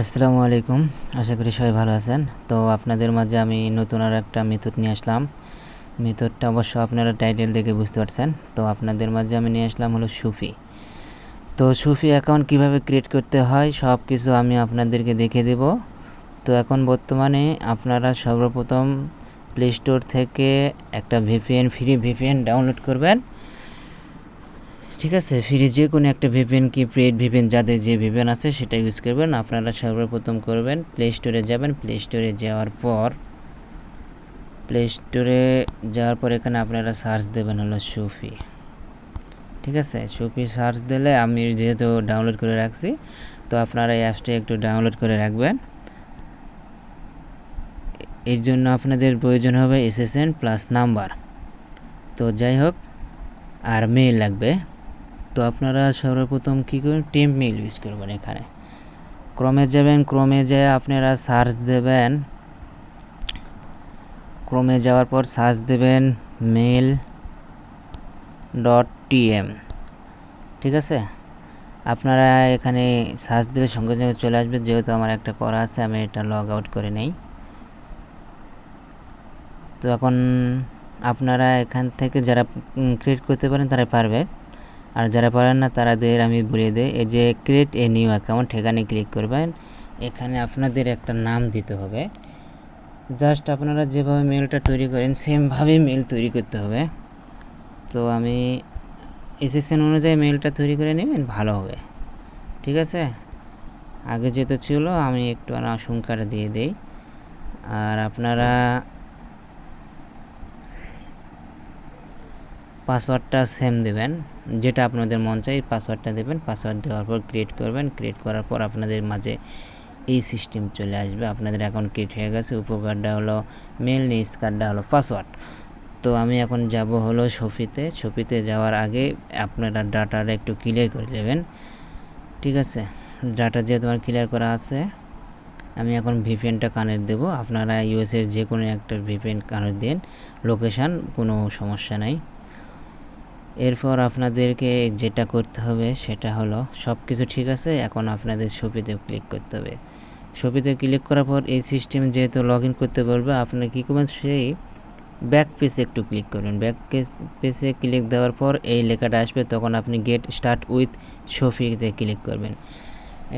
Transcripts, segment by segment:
আসসালামু আলাইকুম। আশা করি সবাই ভালো আছেন। তো আপনাদের মাঝে আমি নতুন আর একটা মেথড নিয়ে আসলাম। মেথডটা অবশ্য আপনারা টাইটেল দেখে বুঝতে পারছেন। তো আপনাদের মাঝে আমি নিয়ে আসলাম হলো সুফি। তো সুফি অ্যাকাউন্ট কিভাবে ক্রিয়েট করতে হয় সব কিছু আমি আপনাদেরকে দেখিয়ে দেব। তো এখন বর্তমানে আপনারা সর্বপ্রথম প্লে স্টোর থেকে একটা ফ্রি ভিপিএন ডাউনলোড করবেন। ঠিক আছে, ফ্রি যে কোনো একটা ভিপিএন কি পেইড ভিপিএন যাদের যে ভিপিএন আছে সেটা ইউজ করবেন। আপনারা সর্বপ্রথম করবেন প্লে স্টোরে যাবেন। প্লে স্টোরে যাওয়ার পর এখানে আপনারা সার্চ দেবেন হলো সুফি। ঠিক আছে, সুফি সার্চ দিলে আমি যেহেতু ডাউনলোড করে রাখছি, তো আপনারা এই অ্যাপসটা একটু ডাউনলোড করে রাখবেন। এর জন্য আপনাদের প্রয়োজন হবে এসএসএন প্লাস নাম্বার। তো যাই হোক, আর মেইল লাগবে। তো আপনারা সর্বপ্রথম কী করবেন, টেম্প মেইল ইউজ করবেন। এখানে ক্রমে যাবেন, ক্রমে যেয়ে আপনারা সার্চ দেবেন। ক্রমে যাওয়ার পর সার্চ দেবেন mail.tm। ঠিক আছে, আপনারা এখানে সার্চ দিলে সঙ্গে সঙ্গে চলে আসবে। যেহেতু আমার একটা করা আছে, আমি এটা লগ আউট করে নেই। তো এখন আপনারা এখান থেকে যারা ক্রিয়েট করতে পারেন তারা পারবে, আর যারা পারেন না তাদের আমি বলে দিই। এই যে ক্রিয়েট এ নিউ অ্যাকাউন্ট, এখানে ক্লিক করবেন। এখানে আপনাদের একটা নাম দিতে হবে। জাস্ট আপনারা যেভাবে মেলটা তৈরি করেন সেমভাবেই মেল তৈরি করতে হবে। তো আমি এসএসএন অনুযায়ী মেলটা তৈরি করে নেবেন, ভালো হবে। ঠিক আছে, আগে যেটা ছিল আমি একটু সংখ্যাটা দিয়ে দিই। আর আপনারা পাসওয়ার্ডটা সেম দেবেন, যেটা আপনাদের মন চাই পাসওয়ার্ডটা দেবেন। পাসওয়ার্ড দেওয়ার পর ক্রিয়েট করবেন। ক্রিয়েট করার পর আপনাদের মাঝে এই সিস্টেম চলে আসবে। আপনাদের অ্যাকাউন্ট ক্রিয়েট হয়ে গেছে। উপকারটা হলো মেল, নিজ কার্ডটা হলো পাসওয়ার্ড। তো আমি এখন যাব হলো সফিতে যাওয়ার আগে আপনারা ডাটাটা একটু ক্লিয়ার করে নেবেন। ঠিক আছে, ডাটা যেহেতু আমার ক্লিয়ার করা আছে, আমি এখন ভিপিএনটা কানেক্ট দেবো। আপনারা ইউএসের যে কোনো একটা ভিপিএন কানেক্ট দিন, লোকেশান কোনো সমস্যা নাই। এরপর আপনাদেরকে যেটা করতে হবে সেটা হলো সব কিছু ঠিক আছে, এখন আপনাদের সফিতে ক্লিক করতে হবে। সফিতে ক্লিক করার পর এই সিস্টেম যেহেতু লগ ইন করতে বলবে, আপনি কী করবেন, সেই ব্যাক পেজে একটু ক্লিক করবেন। ব্যাক পেজে ক্লিক দেওয়ার পর এই লেখাটা আসবে, তখন আপনি গেট স্টার্ট উইথ সফিতে ক্লিক করবেন।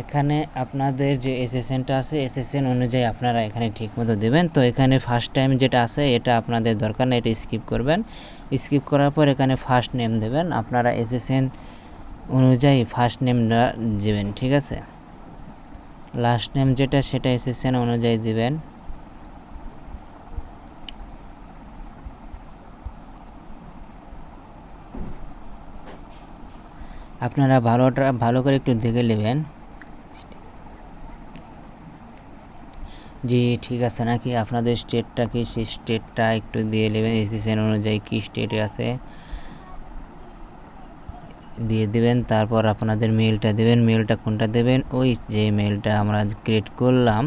এখানে আপনাদের যে এসএসএনটা আছে, এসএসএন অনুযায়ী আপনারা এখানে ঠিকমতো দেবেন। তো এখানে ফার্স্ট টাইম যেটা আছে এটা আপনাদের দরকার না, এটা স্কিপ করবেন। স্কিপ করার পর এখানে ফার্স্ট নেম দেবেন। আপনারা এসএসএন অনুযায়ী ফার্স্ট নেমটা দেবেন। ঠিক আছে, লাস্ট নেম যেটা সেটা এসএসএন অনুযায়ী দেবেন। আপনারা ভালো করে একটু দেখে নেবেন জি ঠিক আছে নাকি। আপনাদের স্টেটটা কি, সেই স্টেটটা একটু দিয়ে নেবেন। এসএসএন অনুযায়ী কী স্টেটে আছে দিয়ে দেবেন। তারপর আপনাদের মেলটা দেবেন। মেলটা কোনটা দেবেন, ওই যে মেলটা আমরা ক্রিয়েট করলাম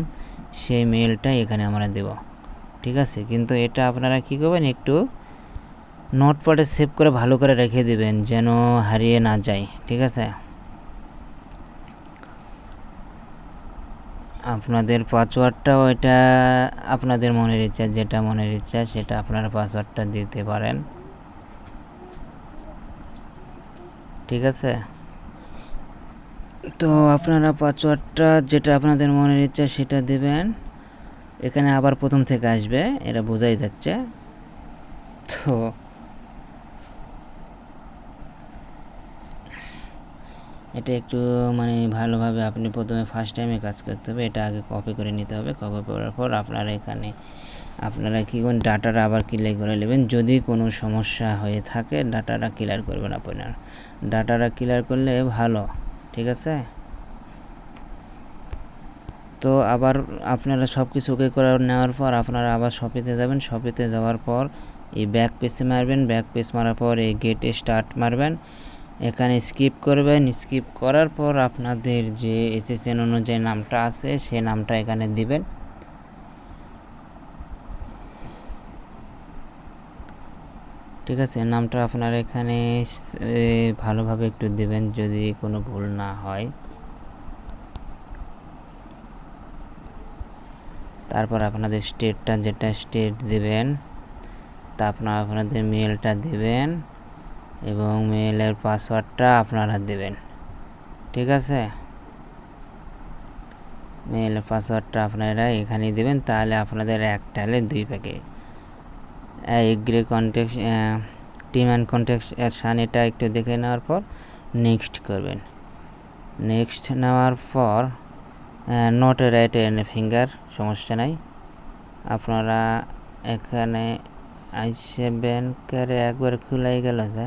সেই মেলটা এখানে আমরা দেব। ঠিক আছে, কিন্তু এটা আপনারা কী করবেন, একটু নোটপ্যাডে সেভ করে ভালো করে রেখে দেবেন যেন হারিয়ে না যায়। ঠিক আছে, আপনাদের পাসওয়ার্ডটাও এটা আপনাদের মনের ইচ্ছা, যেটা মনের ইচ্ছা সেটা আপনারা পাসওয়ার্ডটা দিতে পারেন। ঠিক আছে, তো আপনারা পাসওয়ার্ডটা যেটা আপনাদের মনের ইচ্ছা সেটা দেবেন। এখানে আবার প্রথম থেকে আসবে, এটা বোঝাই যাচ্ছে। তো এটা একটু ভালোভাবে আপনি প্রথমে ফার্স্ট টাইমে কাজ করতে হবে। এটা আগে কপি করে নিতে হবে। কপি করার পর আপনারা কী করুন, ডাটাটা আবার ক্লিয়ার করে নেবেন। যদি কোনো সমস্যা হয়ে থাকে ডাটাটা ক্লিয়ার করবেন আপনার। ডাটাটা ক্লিয়ার করলে ভালো। ঠিক আছে, তো আবার আপনারা সব কিছু ওকে করে নেওয়ার পর আপনারা আবার শপিতে যাবেন। শপিতে যাওয়ার পর এই ব্যাক পেজে মারবেন। ব্যাক পেজ মারার পর এই গেট স্টার্ট মারবেন। এখানে স্কিপ করবেন। স্কিপ করার পর আপনাদের যে এসএসএন অনুযায়ী নামটা আছে সেই নামটা এখানে দিবেন। ঠিক আছে, নামটা আপনারা এখানে ভালোভাবে একটু দেবেন যদি কোনো ভুল না হয়। তারপর আপনাদের স্টেটটা যেটা স্টেট দিবেন, তারপর আপনাদের মেলটা দিবেন এবং মেলের পাসওয়ার্ডটা আপনারা দেবেন। ঠিক আছে, মেলের পাসওয়ার্ডটা আপনারা এখানেই দেবেন, তাহলে আপনাদের একটা হলে 2 packet. Agri contact team and কন্টেকশন এটা একটু দেখে নেওয়ার পর নেক্সট করবেন। নেক্সট নেওয়ার পর নট রাইট এন্ড ফিঙ্গার, সমস্যা নাই। আপনারা এখানে আইসে ব্যাংকের একবার খুলাই গেল যে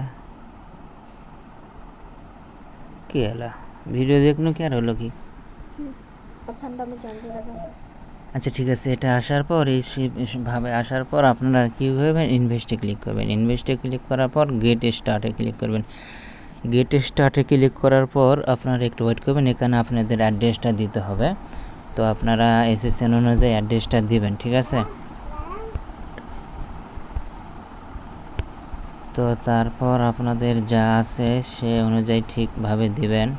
কি হলো, ভিডিও দেখনো কি আর হলো কি? আচ্ছা ঠিক আছে, এটা আসার পর এইভাবে আসার পর আপনারা কী করবেন, ইনভেস্টে ক্লিক করবেন। ইনভেস্টে ক্লিক করার পর গেট স্টার্টে ক্লিক করবেন। গেট স্টার্টে ক্লিক করার পর আপনারা একটু ওয়েট করবেন, এখানে আপনাদের অ্যাড্রেসটা দিতে হবে। তো আপনারা এসএসএন অনুযায়ী অ্যাড্রেসটা দিবেন। ঠিক আছে, তো তারপর আপনাদের যা আছে সে অনুযায়ী ঠিকভাবে দিবেন।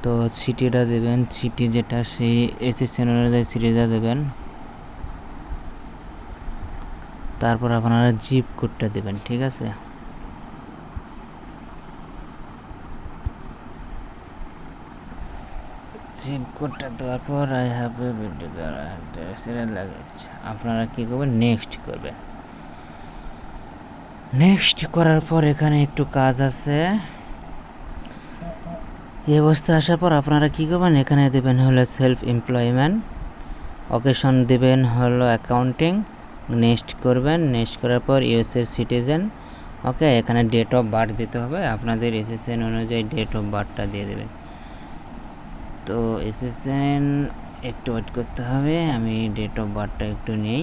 তো সিটিটা দেবেন, সিটি যেটা সেই এসএসএন অনুযায়ী সিটিটা দেবেন। তারপর আপনারা জিপ কোডটা দেবেন। ঠিক আছে, জিপ কোডটা দেওয়ার পর আই হ্যাভ এ ভিডিও আপনারা কী করবেন, নেক্সট করবেন। নেক্সট করার পর এখানে একটু কাজ আছে। এই অবস্থায় আসার পর আপনারা কী করবেন, এখানে দেবেন হলো সেলফ এমপ্লয়মেন্ট, অকেশন দেবেন হলো অ্যাকাউন্টিং, নেক্সট করবেন। নেক্সট করার পর ইউএসএর সিটিজেন। ওকে, এখানে ডেট অফ বার্থ দিতে হবে, আপনাদের এসএসএন অনুযায়ী ডেট অফ বার্থটা দিয়ে দেবেন। তো এসএসএন একটু ওয়েট করতে হবে, আমি ডেট অফ বার্থটা একটু নেই।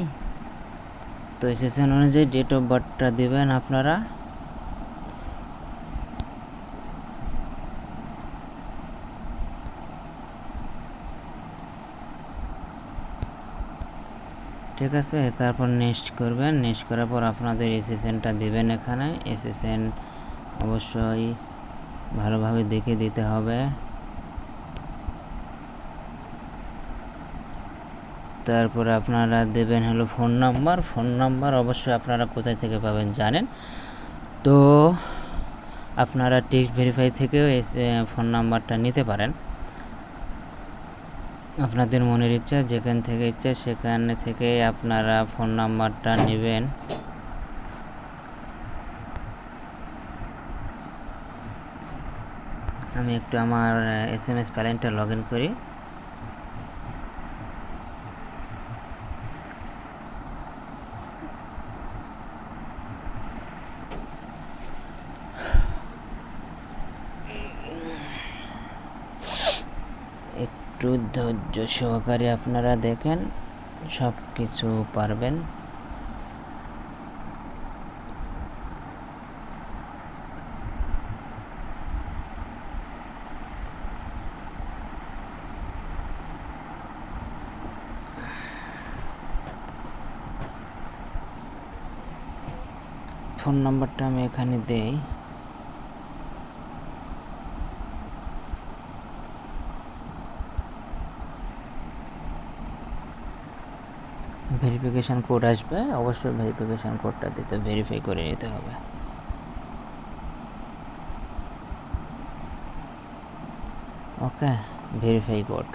তো এসএসএন অনুযায়ী ডেট অফ বার্থটা দেবেন আপনারা। ঠিক আছে, তারপর নেক্সট করবেন। নেক্সট করার পর আপনাদের এসএসএনটা দেবেন এখানে। এসএসএন অবশ্যই ভালোভাবে দেখে দিতে হবে। তারপরে আপনারা দেবেন হলো ফোন নাম্বার। ফোন নাম্বার অবশ্যই আপনারা কোথায় থেকে পাবেন জানেন, তো আপনারা টেক্সট ভেরিফাই থেকেও ফোন নাম্বারটা নিতে পারেন। আপনাদের মনের ইচ্ছা, যেখান থেকে ইচ্ছা সেখানে থেকে আপনারা ফোন নাম্বারটা নেবেন। আমি একটু আমার এসএমএস প্যালেন্টটা লগ ইন করি। একটু ধৈর্য সহকারে আপনারা দেখেন, সব কিছু পারবেন। ফোন নাম্বারটা আমি এখানে দেই। ভেরিফিকেশান কোড আসবে, অবশ্যই ভেরিফিকেশান কোডটা দিতে ভেরিফাই করে নিতে হবে। ওকে, ভেরিফাই কোড।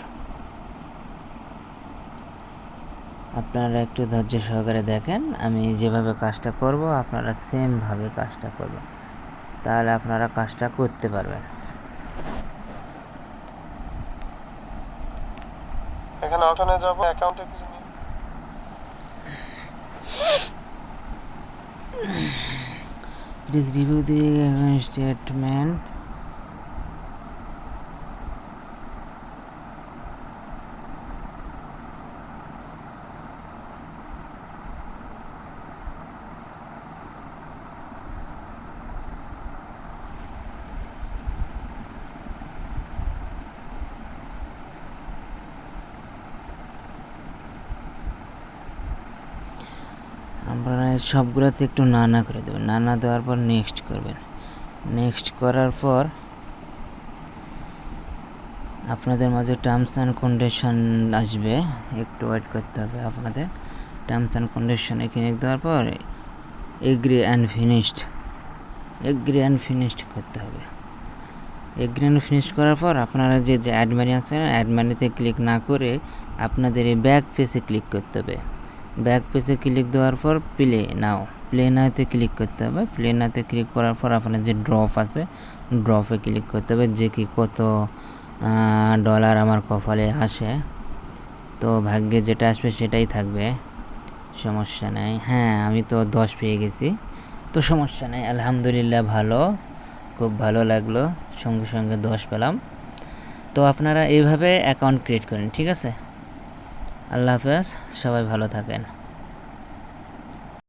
আপনারা একটু ধৈর্য সহকারে দেখেন, আমি যেভাবে কাজটা করব আপনারা সেমভাবে কাজটা করবেন, তাহলে আপনারা কাজটা করতে পারবেন। এখানে অপশনে যাব, অ্যাকাউন্টে ক্লিক করুন। Please review the statement. আপনারা সবগুলোতে একটু না করে দেবেন। না দেওয়ার পর নেক্সট করবেন। নেক্সট করার পর আপনাদের মাঝে টার্মস অ্যান্ড কন্ডিশন আসবে, একটু ওয়েট করতে হবে আপনাদের। টার্মস অ্যান্ড কন্ডিশনে ক্লিক দেওয়ার পর এগ্রি অ্যান্ড ফিনিশড করতে হবে। এগ্রি অ্যান্ড ফিনিশ করার পর আপনারা যে অ্যাড মানি আছে না, অ্যাড মানিতে ক্লিক না করে আপনাদের এই ব্যাক পেজে ক্লিক করতে হবে। ব্যাক পেজে ক্লিক দেওয়ার পর প্লে নাওতে ক্লিক করতে হবে। প্লে নাওতে ক্লিক করার পর আপনার যে ড্রপ আছে, ড্রপে ক্লিক করতে হবে, যে কি কত ডলার আমার কপালে আসে। তো ভাগ্যে যেটা আসবে সেটাই থাকবে, সমস্যা নাই। হ্যাঁ, আমি তো 10 পেয়ে গেছি, তো সমস্যা নাই, আলহামদুলিল্লাহ, খুব ভালো লাগলো, সঙ্গে 10 পেলাম। তো আপনারা এইভাবে অ্যাকাউন্ট ক্রিয়েট করেন, ঠিক আছে? আল্লাহ হাফেজ, সবাই ভালো থাকেন।